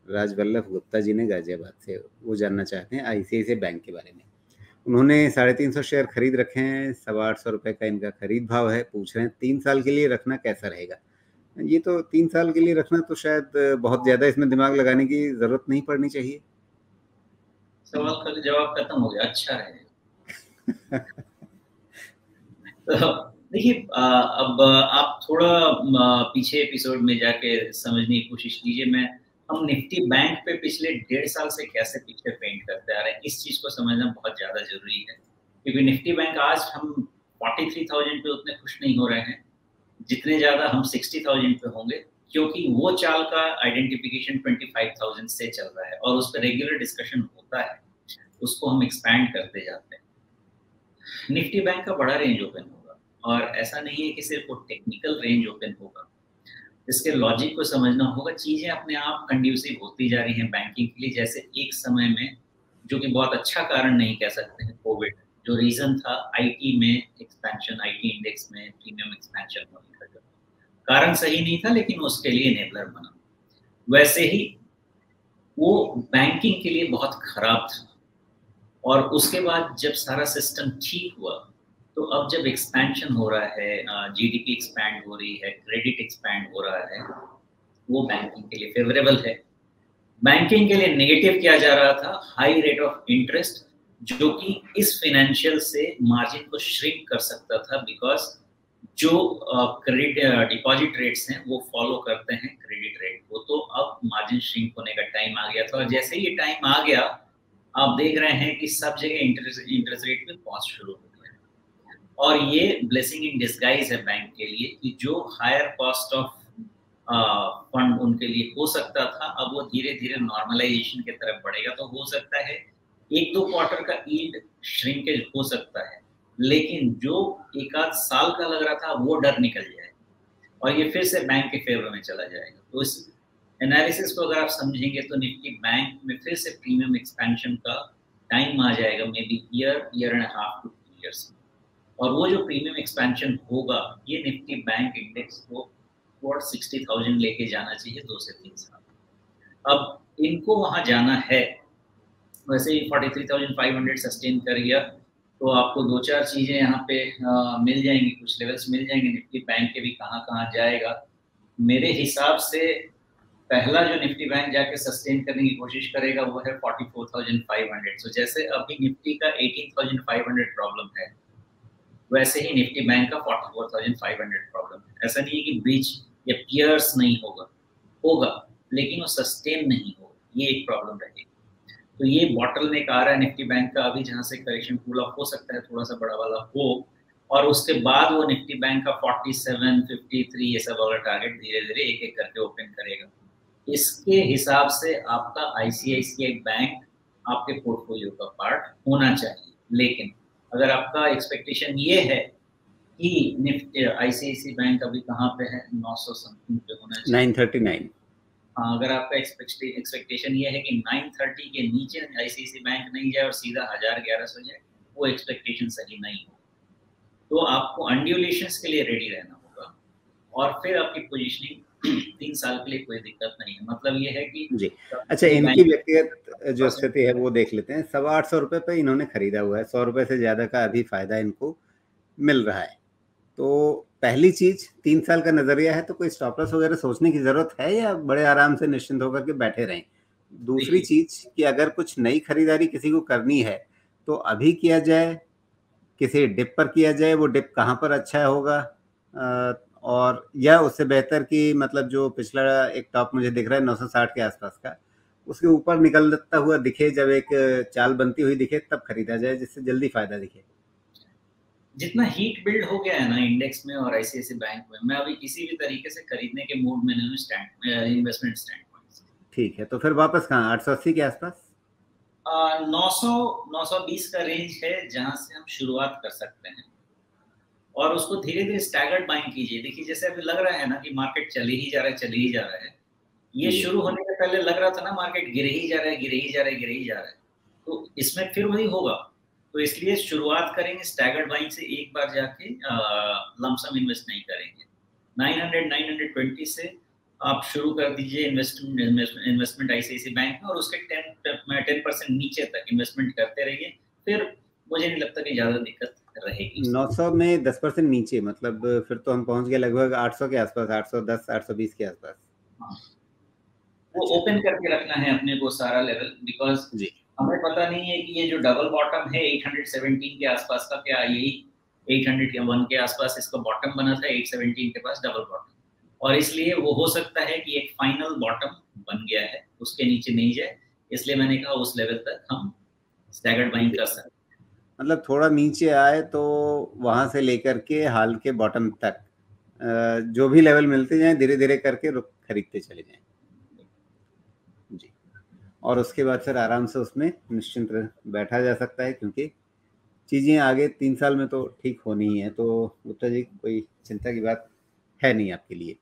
राजवल्लभ गुप्ता जी ने गाजियाबाद से, वो जानना चाहते हैं आईसीआईसीआई बैंक के बारे में। उन्होंने 350 शेयर खरीद रखे हैं, 825 रुपये का इनका खरीद भाव है। पूछ रहे हैं 3 साल के लिए रखना कैसा रहेगा। ये तो 3 साल के लिए रखना तो शायद बहुत ज़्यादा इसमें दिमाग लगाने की ज़रूरत नहीं पड़नी चाहिए। सवाल का जवाब खत्म हो गया, अच्छा रहेगा। तो देखिए, अब आप थोड़ा पीछे एपिसोड में जाके समझने की कोशिश कीजिए। हम निफ्टी बैंक पे पिछले 1.5 साल से कैसे पिक्चर पेंट करते आ रहे हैं, इस चीज को समझना बहुत ज्यादा जरूरी है। क्योंकि निफ्टी बैंक आज हम 43,000 पे उतने खुश नहीं हो रहे हैं जितने ज्यादा हम 60,000 पे होंगे, क्योंकि वो चाल का आइडेंटिफिकेशन 25,000 से चल रहा है और उस पर रेगुलर डिस्कशन होता है, उसको हम एक्सपैंड करते जाते हैं। निफ्टी बैंक का बड़ा रेंज ओपन होगा और ऐसा नहीं है कि सिर्फ वो टेक्निकल रेंज ओपन होगा, इसके लॉजिक को समझना होगा। चीजें अपने आप कंड्यूसिव होती जा रही हैं बैंकिंग के लिए। जैसे एक समय में, जो कि बहुत अच्छा कारण नहीं कह सकते हैं, कोविड जो रीजन था आईटी में एक्सपेंशन, आईटी इंडेक्स में प्रीमियम एक्सपेंशन होने का, जो कारण सही नहीं था लेकिन उसके लिए एनेबलर बना, वैसे ही वो बैंकिंग के लिए बहुत खराब था। और उसके बाद जब सारा सिस्टम ठीक हुआ, तो अब जब एक्सपेंशन हो रहा है, जीडीपी एक्सपैंड हो रही है, क्रेडिट एक्सपैंड हो रहा है, वो बैंकिंग के लिए फेवरेबल है। बैंकिंग के लिए नेगेटिव किया जा रहा था हाई रेट ऑफ इंटरेस्ट, जो कि इस फाइनेंशियल से मार्जिन को श्रिंक कर सकता था, बिकॉज जो क्रेडिट डिपॉजिट रेट्स हैं वो फॉलो करते हैं क्रेडिट रेट को। तो अब मार्जिन श्रिंक होने का टाइम आ गया था और जैसे ही ये टाइम आ गया, आप देख रहे हैं कि सब जगह इंटरेस्ट रेट में पहुंच शुरू हो गया। और ये ब्लेसिंग इन डिस्गाइज है बैंक के लिए कि जो हायर कॉस्ट ऑफ फंड उनके लिए हो सकता था, अब वो धीरे धीरे नॉर्मलाइजेशन की तरफ बढ़ेगा। तो हो सकता है 1-2 क्वार्टर का यील्ड श्रिंकेज हो सकता है, लेकिन जो 1-8 साल का लग रहा था वो डर निकल जाएगा और ये फिर से बैंक के फेवर में चला जाएगा। तो इस एनालिसिस को अगर आप समझेंगे तो निफ्टी बैंक में फिर से प्रीमियम एक्सपेंशन का टाइम आ जाएगा, maybe year and half to 2 years में। और वो जो प्रीमियम एक्सपेंशन होगा, ये निफ्टी बैंक इंडेक्स को 60,000 लेके जाना चाहिए 2 से 3 साल। अब इनको वहां जाना है, वैसे ही 43,500 सस्टेन कर गया तो आपको 2-4 चीजें यहाँ पे मिल जाएंगी, कुछ लेवल्स मिल जाएंगे। निफ्टी बैंक के भी कहाँ जाएगा, मेरे हिसाब से पहला जो निफ्टी बैंक जाके सस्टेन करने की कोशिश करेगा वो है 44,500। तो जैसे अभी निफ्टी का 18,500 प्रॉब्लम है, वैसे ही निफ्टी बैंक का 44,500 प्रॉब्लम है। ऐसा नहीं है कि ब्रीच या पियर्स नहीं होगा, लेकिन वो सस्टेन नहीं होगा, ये एक प्रॉब्लम रहेगी। तो ये बॉटलनेक आ रहा है निफ्टी बैंक का अभी, जहां से करेक्शन पूरा हो सकता है, थोड़ा सा बड़ा वाला हो, और उसके बाद वो निफ्टी बैंक का 47, 53 ये सब वाला टारगेट धीरे धीरे एक एक करके ओपन करेगा। इसके हिसाब से आपका आईसीआईसीआई बैंक आपके पोर्टफोलियो का पार्ट होना चाहिए। लेकिन अगर आपका एक्सपेक्टेशन ये है कि निफ्टी आईसीआईसीआई बैंक अभी कहाँ पे है, 900 समथिंग पे होना चाहिए, 939। हाँ, अगर आपका एक्सपेक्टेशन ये है कि 930 के नीचे आईसीआईसीआई बैंक नहीं जाए और सीधा 1000-1100 जाए, वो एक्सपेक्टेशन सही नहीं हो। तो आपको अनड्यूलेशंस के लिए रेडी रहना होगा और फिर आपकी पोजीशनिंग 3 साल के लिए कोई दिक्कत नहीं है। मतलब ये है कि जी, अच्छा, इनकी व्यक्तिगत जो स्थिति है वो देख लेते हैं। 825 रुपये पे इन्होंने खरीदा हुआ है, 100 रुपये से ज्यादा का अभी फायदा इनको मिल रहा है। तो पहली चीज, 3 साल का नजरिया है तो कोई स्टॉप लॉस वगैरह सोचने की जरूरत है या बड़े आराम से निश्चिंत होकर के बैठे रहें। दूसरी चीज कि अगर कुछ नई खरीदारी किसी को करनी है तो अभी किया जाए, किसी डिप पर किया जाए, वो डिप कहाँ पर अच्छा होगा, और या उससे बेहतर कि मतलब जो पिछला एक टॉप मुझे दिख रहा है 960 के आसपास का, उसके ऊपर निकलता हुआ दिखे, जब एक चाल बनती हुई दिखे तब खरीदा जाए जिससे जल्दी फायदा दिखे। जितना हीट बिल्ड हो गया है ना इंडेक्स में और आईसीआईसीआई बैंक में, मैं अभी किसी भी तरीके से खरीदने के मूड में नहीं हूँ इन्वेस्टमेंट स्टैंड पॉइंट से। ठीक है, तो फिर वापस कहाँ, 880 के आसपास 900-920 का रेंज है जहां से हम शुरुआत कर सकते हैं और उसको धीरे धीरे स्टैगर्ड बाइंग कीजिए। देखिए, जैसे अभी लग रहा है ना कि मार्केट चले ही जा रहा है, ये शुरू होने के पहले लग रहा था ना मार्केट गिर ही जा रहा है, तो इसमें फिर वही होगा। तो इसलिए शुरुआत करेंगे स्टैगर्ड बाइंग से, एक बार जाके लमसम इन्वेस्ट नहीं करेंगे। 900-920 से आप शुरू कर दीजिए इन्वेस्टमेंट आईसीआईसी बैंक में, और उसके 10% नीचे तक इन्वेस्टमेंट करते रहिए, फिर मुझे नहीं लगता कि ज्यादा दिक्कत रहेगी। 900 में 10% नीचे, मतलब फिर तो हम पहुंच गए लगभग 800 के आसपास, 810 820 के आसपास। हाँ। वो ओपन करके रखना है अपने को सारा लेवल, बिकॉज हमें पता नहीं है कि ये जो डबल बॉटम है 817 के आसपास का, क्या यही 801 के आसपास इसका बॉटम बना था, 817 के पास डबल बॉटम, और इसलिए वो हो सकता है कि एक फाइनल बॉटम बन गया है, उसके नीचे नहीं जाए, इसलिए मैंने कहा उस लेवल तक हम स्टैगर्ड बाइंग कर सकते हैं। मतलब थोड़ा नीचे आए तो वहां से लेकर के हाल के बॉटम तक जो भी लेवल मिलते जाएं धीरे धीरे करके खरीदते चले जाएं जी। और उसके बाद फिर आराम से उसमें निश्चिंत बैठा जा सकता है, क्योंकि चीजें आगे 3 साल में तो ठीक होनी ही है। तो गुप्ता जी, कोई चिंता की बात है नहीं आपके लिए?